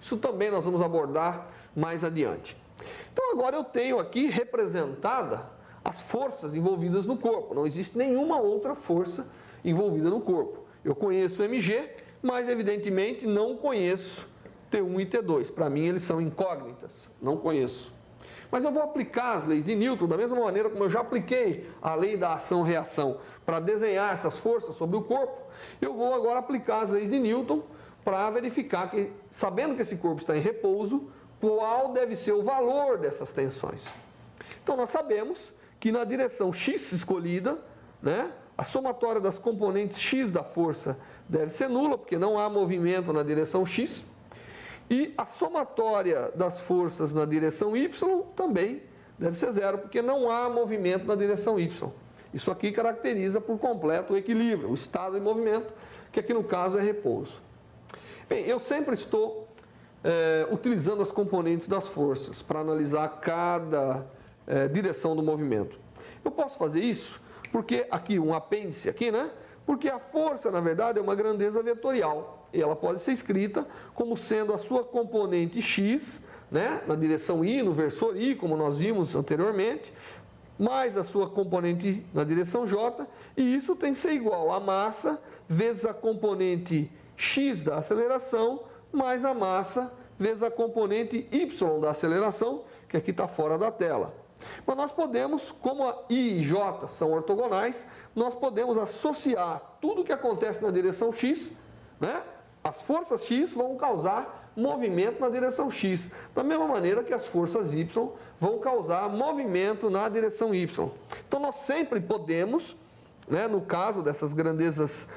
Isso também nós vamos abordar mais adiante. Então agora eu tenho aqui representada as forças envolvidas no corpo. Não existe nenhuma outra força envolvida no corpo. Eu conheço o mg, mas evidentemente não conheço T1 e T2. Para mim eles são incógnitas, não conheço. Mas eu vou aplicar as leis de Newton da mesma maneira como eu já apliquei a lei da ação-reação para desenhar essas forças sobre o corpo. Eu vou agora aplicar as leis de Newton para verificar que, sabendo que esse corpo está em repouso, qual deve ser o valor dessas tensões. Então nós sabemos que na direção x escolhida, né, a somatória das componentes x da força deve ser nula, porque não há movimento na direção x. E a somatória das forças na direção y também deve ser zero, porque não há movimento na direção y. Isso aqui caracteriza por completo o equilíbrio, o estado de movimento, que aqui no caso é repouso. Bem, eu sempre estou utilizando as componentes das forças para analisar cada direção do movimento. Eu posso fazer isso porque aqui, um apêndice aqui, né? Porque a força, na verdade, é uma grandeza vetorial. E ela pode ser escrita como sendo a sua componente x, né, na direção y, no versor y, como nós vimos anteriormente, mais a sua componente na direção j, e isso tem que ser igual a massa vezes a componente x da aceleração, mais a massa vezes a componente y da aceleração, que aqui está fora da tela. Mas nós podemos, como a i e j são ortogonais, nós podemos associar tudo o que acontece na direção x, né? As forças x vão causar movimento na direção x, da mesma maneira que as forças y vão causar movimento na direção y. Então nós sempre podemos, né, no caso dessas grandezas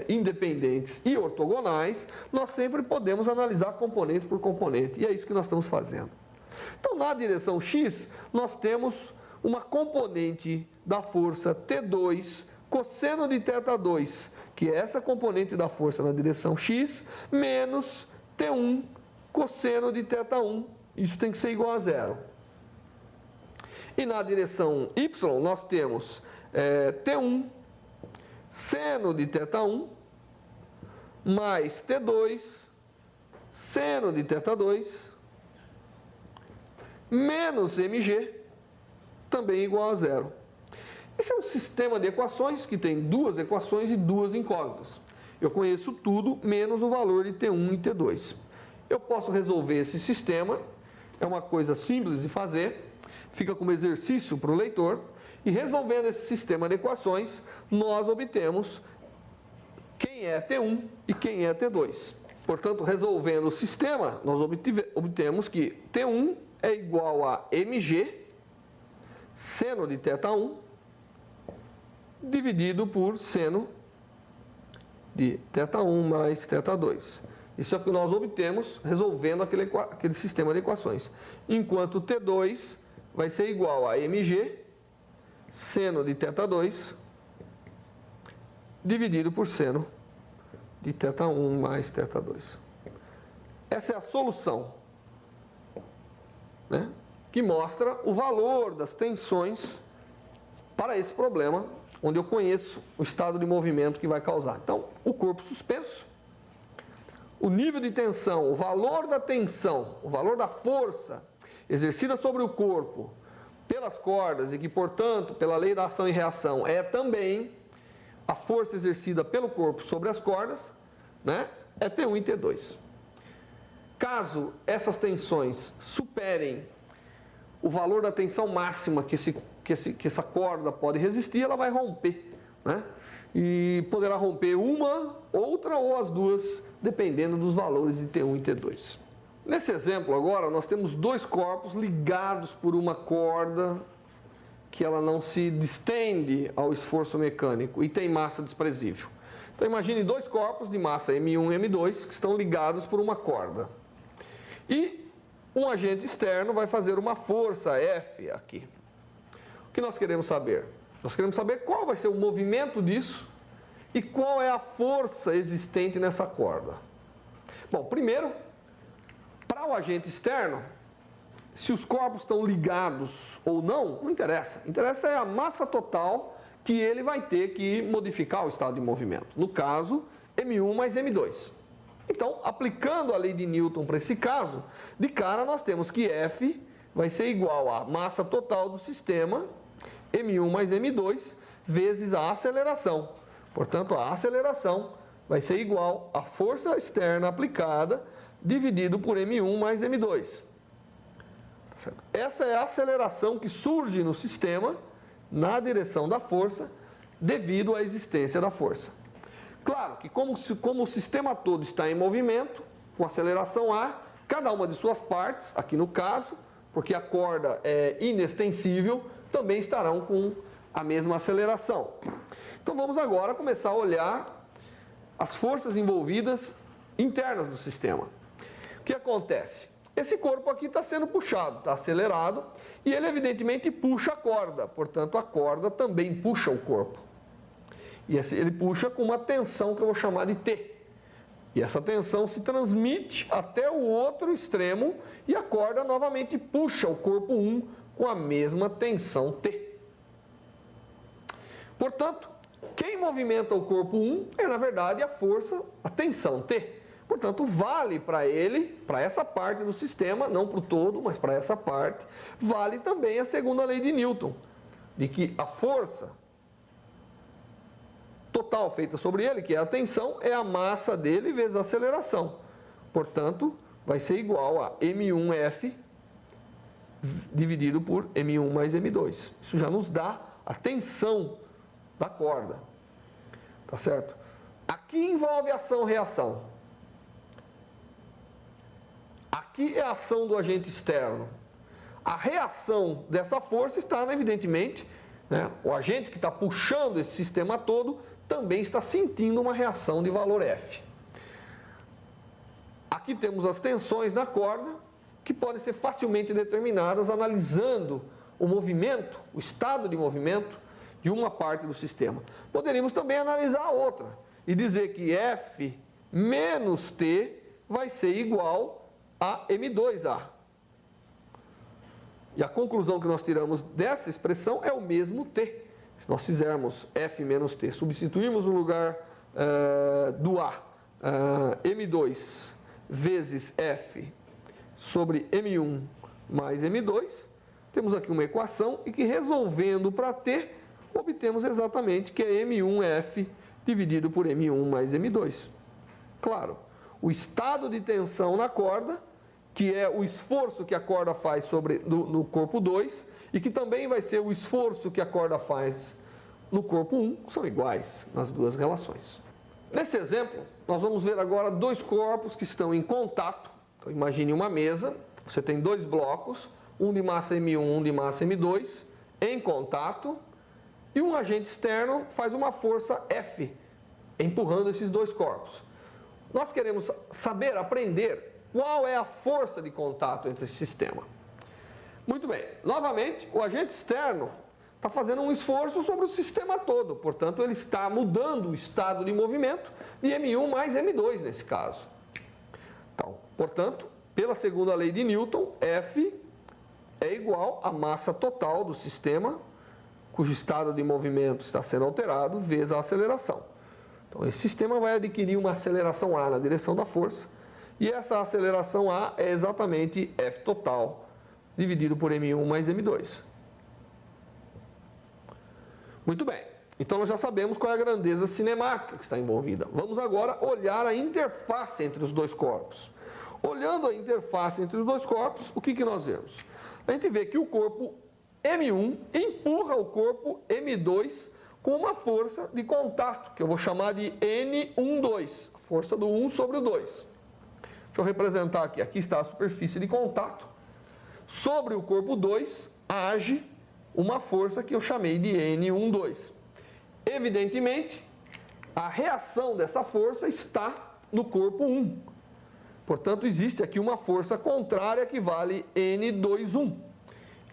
independentes e ortogonais, nós sempre podemos analisar componente por componente, e é isso que nós estamos fazendo. Então na direção x, nós temos uma componente da força T2 cosseno de θ2, que é essa componente da força na direção x, menos T1 cosseno de θ1. Isso tem que ser igual a zero. E na direção y, nós temos T1 seno de θ1 mais T2 seno de θ2 menos mg, também igual a zero. Esse é um sistema de equações que tem duas equações e duas incógnitas. Eu conheço tudo menos o valor de T1 e T2. Eu posso resolver esse sistema, é uma coisa simples de fazer, fica como exercício para o leitor, e resolvendo esse sistema de equações, nós obtemos quem é T1 e quem é T2. Portanto, resolvendo o sistema, nós obtemos que T1 é igual a mg seno de θ1 dividido por seno de θ1 mais θ2. Isso é o que nós obtemos resolvendo aquele sistema de equações. Enquanto T2 vai ser igual a mg seno de θ2 dividido por seno de θ1 mais θ2. Essa é a solução, né, que mostra o valor das tensões para esse problema onde eu conheço o estado de movimento que vai causar. Então, o corpo suspenso, o nível de tensão, o valor da tensão, o valor da força exercida sobre o corpo pelas cordas e que, portanto, pela lei da ação e reação, é também a força exercida pelo corpo sobre as cordas, né? É T1 e T2. Caso essas tensões superem o valor da tensão máxima que essa corda pode resistir, ela vai romper, né? E poderá romper uma, outra ou as duas, dependendo dos valores de T1 e T2. Nesse exemplo agora, nós temos dois corpos ligados por uma corda que ela não se distende ao esforço mecânico e tem massa desprezível. Então imagine dois corpos de massa M1 e M2 que estão ligados por uma corda. E um agente externo vai fazer uma força F aqui. O que nós queremos saber? Nós queremos saber qual vai ser o movimento disso e qual é a força existente nessa corda. Bom, primeiro, para o agente externo, se os corpos estão ligados ou não interessa. Interessa é a massa total que ele vai ter que modificar o estado de movimento. No caso, M1 mais M2. Então, aplicando a lei de Newton para esse caso, de cara nós temos que F vai ser igual à massa total do sistema, M1 mais M2, vezes a aceleração. Portanto, a aceleração vai ser igual à força externa aplicada, dividido por M1 mais M2. Essa é a aceleração que surge no sistema, na direção da força, devido à existência da força. Claro que como o sistema todo está em movimento, com aceleração A, cada uma de suas partes, aqui no caso, porque a corda é inextensível, também estarão com a mesma aceleração. Então vamos agora começar a olhar as forças envolvidas internas do sistema. O que acontece? Esse corpo aqui está sendo puxado, está acelerado, e ele evidentemente puxa a corda, portanto a corda também puxa o corpo. E ele puxa com uma tensão que eu vou chamar de T. E essa tensão se transmite até o outro extremo e a corda novamente puxa o corpo 1 com a mesma tensão T. Portanto, quem movimenta o corpo 1 é, na verdade, a força, a tensão T. Portanto, vale para ele, para essa parte do sistema, não para o todo, mas para essa parte, vale também a segunda lei de Newton, de que a força total feita sobre ele, que é a tensão, é a massa dele vezes a aceleração. Portanto, vai ser igual a M1F dividido por M1 mais M2. Isso já nos dá a tensão da corda. Tá certo? Aqui envolve ação-reação. Aqui é a ação do agente externo. A reação dessa força está, evidentemente, né, o agente que está puxando esse sistema todo também está sentindo uma reação de valor F. Aqui temos as tensões na corda, que podem ser facilmente determinadas analisando o movimento, o estado de movimento de uma parte do sistema. Poderíamos também analisar a outra e dizer que F menos T vai ser igual a M2A. E a conclusão que nós tiramos dessa expressão é o mesmo T. Se nós fizermos F menos T, substituirmos no lugar do A, M2 vezes F sobre M1 mais M2, temos aqui uma equação e que resolvendo para T, obtemos exatamente que é M1F dividido por M1 mais M2. Claro, o estado de tensão na corda, que é o esforço que a corda faz no corpo 2, e que também vai ser o esforço que a corda faz no corpo 1, são iguais nas duas relações. Nesse exemplo, nós vamos ver agora dois corpos que estão em contato. Então, imagine uma mesa, você tem dois blocos, um de massa M1, um de massa M2, em contato, e um agente externo faz uma força F, empurrando esses dois corpos. Nós queremos saber, aprender, qual é a força de contato entre esse sistema. Muito bem, novamente, o agente externo está fazendo um esforço sobre o sistema todo, portanto, ele está mudando o estado de movimento de M1 mais M2 nesse caso. Então, portanto, pela segunda lei de Newton, F é igual à massa total do sistema cujo estado de movimento está sendo alterado, vezes a aceleração. Então, esse sistema vai adquirir uma aceleração A na direção da força, e essa aceleração A é exatamente F total, dividido por M1 mais M2. Muito bem, então nós já sabemos qual é a grandeza cinemática que está envolvida. Vamos agora olhar a interface entre os dois corpos. Olhando a interface entre os dois corpos, o que nós vemos? A gente vê que o corpo M1 empurra o corpo M2 com uma força de contato, que eu vou chamar de N12, força do 1 sobre o 2. Deixa eu representar aqui. Aqui está a superfície de contato. Sobre o corpo 2 age uma força que eu chamei de N12. Evidentemente, a reação dessa força está no corpo 1. Portanto, existe aqui uma força contrária que vale N21.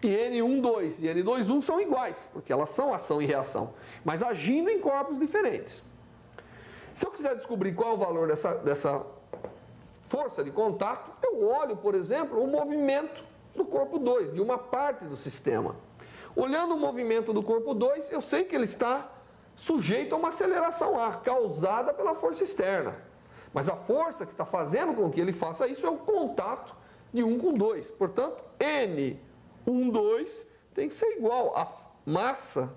E N12 e N21 são iguais, porque elas são ação e reação, mas agindo em corpos diferentes. Se eu quiser descobrir qual é o valor dessa força de contato, eu olho, por exemplo, o movimento do corpo 2, de uma parte do sistema. Olhando o movimento do corpo 2, eu sei que ele está sujeito a uma aceleração A, causada pela força externa. Mas a força que está fazendo com que ele faça isso é o contato de 1 com 2. Portanto, N12 tem que ser igual à massa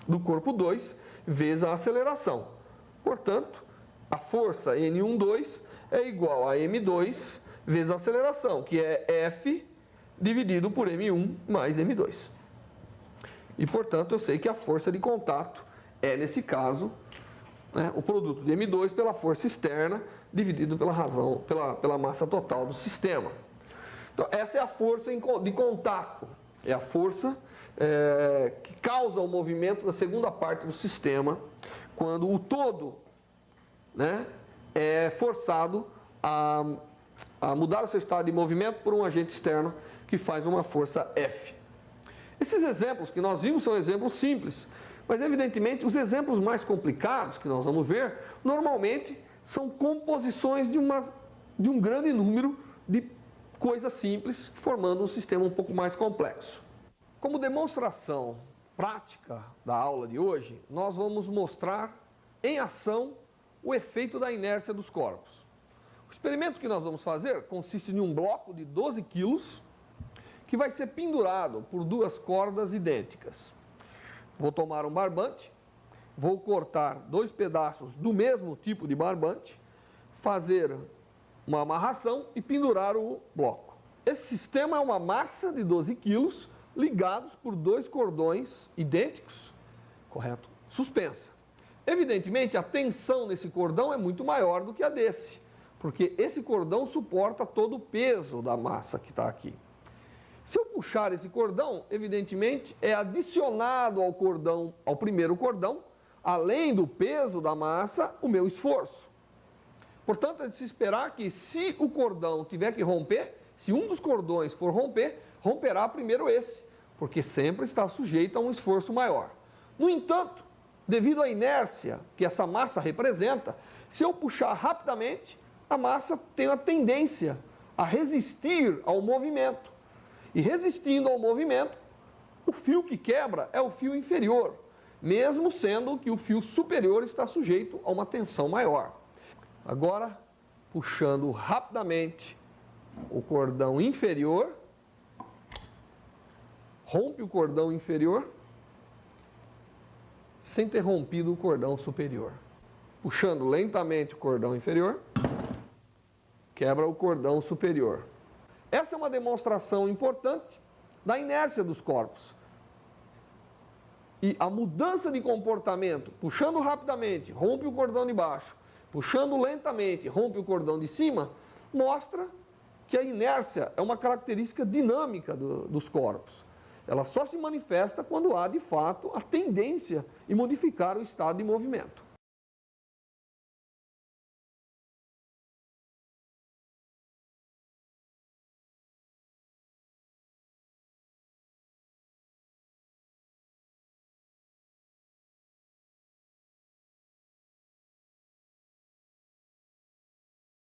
do corpo 2 vezes a aceleração. Portanto, a força N12 é igual a M2 vezes a aceleração, que é F dividido por M1 mais M2. E, portanto, eu sei que a força de contato é, nesse caso, o produto de M2 pela força externa dividido pela massa total do sistema. Então, essa é a força de contato, é a força que causa o movimento da segunda parte do sistema, quando o todo é forçado a mudar o seu estado de movimento por um agente externo que faz uma força F. Esses exemplos que nós vimos são exemplos simples, mas evidentemente os exemplos mais complicados que nós vamos ver, normalmente são composições de um grande número de coisas simples, formando um sistema um pouco mais complexo. Como demonstração prática da aula de hoje, nós vamos mostrar em ação o efeito da inércia dos corpos. O experimento que nós vamos fazer consiste em um bloco de 12 quilos que vai ser pendurado por duas cordas idênticas. Vou tomar um barbante, vou cortar dois pedaços do mesmo tipo de barbante, fazer uma amarração e pendurar o bloco. Esse sistema é uma massa de 12 quilos ligados por dois cordões idênticos, correto? Suspensa. Evidentemente, a tensão nesse cordão é muito maior do que a desse, porque esse cordão suporta todo o peso da massa que está aqui. Se eu puxar esse cordão, evidentemente, é adicionado ao primeiro cordão, além do peso da massa, o meu esforço. Portanto, é de se esperar que se o cordão tiver que romper, se um dos cordões for romper, romperá primeiro esse, porque sempre está sujeito a um esforço maior. No entanto, devido à inércia que essa massa representa, se eu puxar rapidamente, a massa tem a tendência a resistir ao movimento. E resistindo ao movimento, o fio que quebra é o fio inferior, mesmo sendo que o fio superior está sujeito a uma tensão maior. Agora, puxando rapidamente o cordão inferior, rompe o cordão inferior, sem ter rompido o cordão superior. Puxando lentamente o cordão inferior, quebra o cordão superior. Essa é uma demonstração importante da inércia dos corpos. E a mudança de comportamento, puxando rapidamente, rompe o cordão de baixo, puxando lentamente, rompe o cordão de cima, mostra que a inércia é uma característica dinâmica dos corpos. Ela só se manifesta quando há, de fato, a tendência em modificar o estado de movimento.